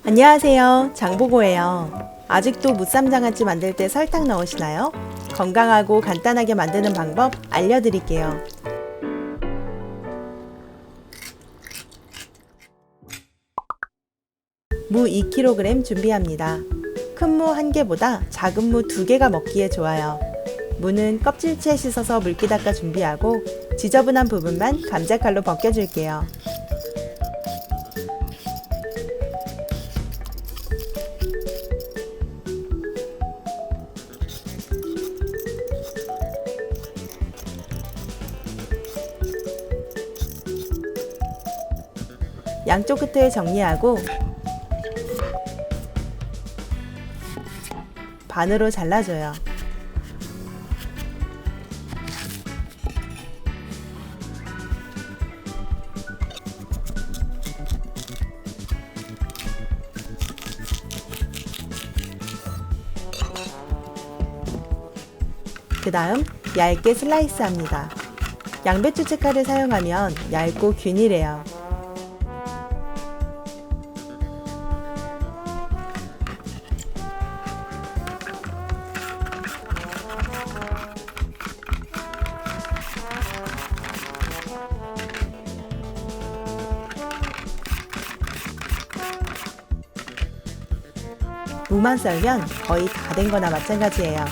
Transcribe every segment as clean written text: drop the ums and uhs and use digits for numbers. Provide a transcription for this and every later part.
안녕하세요. 장보고예요. 아직도 무쌈장아찌 만들 때 설탕 넣으시나요? 건강하고 간단하게 만드는 방법 알려드릴게요. 무 2kg 준비합니다. 큰 무 1개보다 작은 무 2개가 먹기에 좋아요. 무는 껍질째 씻어서 물기 닦아 준비하고 지저분한 부분만 감자칼로 벗겨줄게요. 양쪽 끝을 정리하고 반으로 잘라줘요. 그 다음 얇게 슬라이스 합니다. 양배추 채칼을 사용하면 얇고 균일해요. 무만 썰면 거의 다 된 거나 마찬가지예요.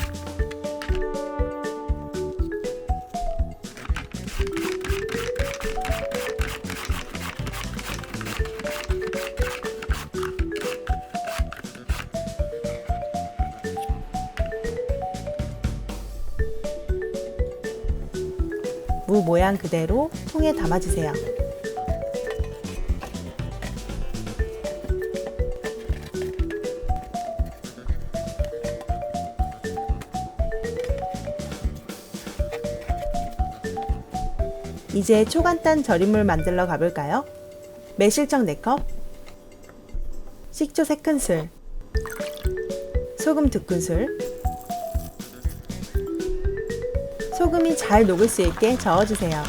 무 모양 그대로 통에 담아주세요. 이제 초간단 절임물 만들러 가볼까요? 매실청 4컵, 식초 3큰술, 소금 2큰술, 소금이 잘 녹을 수 있게 저어주세요.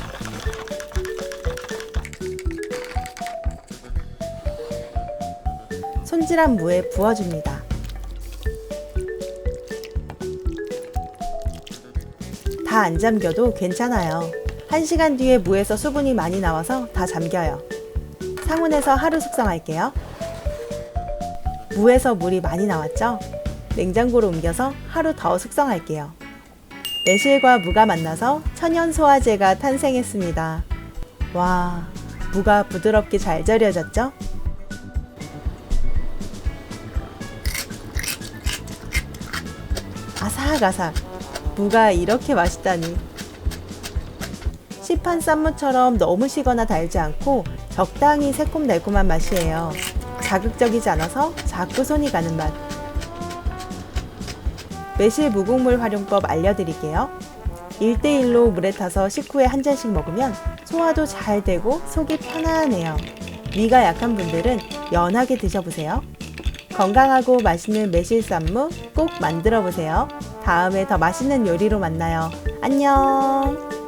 손질한 무에 부어줍니다. 다 안 잠겨도 괜찮아요. 1시간 뒤에 무에서 수분이 많이 나와서 다 잠겨요. 상온에서 하루 숙성할게요. 무에서 물이 많이 나왔죠? 냉장고로 옮겨서 하루 더 숙성할게요. 매실과 무가 만나서 천연 소화제가 탄생했습니다. 와, 무가 부드럽게 잘 절여졌죠? 아삭아삭, 무가 이렇게 맛있다니. 시판 쌈무처럼 너무 시거나 달지 않고 적당히 새콤달콤한 맛이에요. 자극적이지 않아서 자꾸 손이 가는 맛. 매실 무국물 활용법 알려드릴게요. 1대1로 물에 타서 식후에 한 잔씩 먹으면 소화도 잘 되고 속이 편안해요. 위가 약한 분들은 연하게 드셔보세요. 건강하고 맛있는 매실 쌈무 꼭 만들어 보세요. 다음에 더 맛있는 요리로 만나요. 안녕!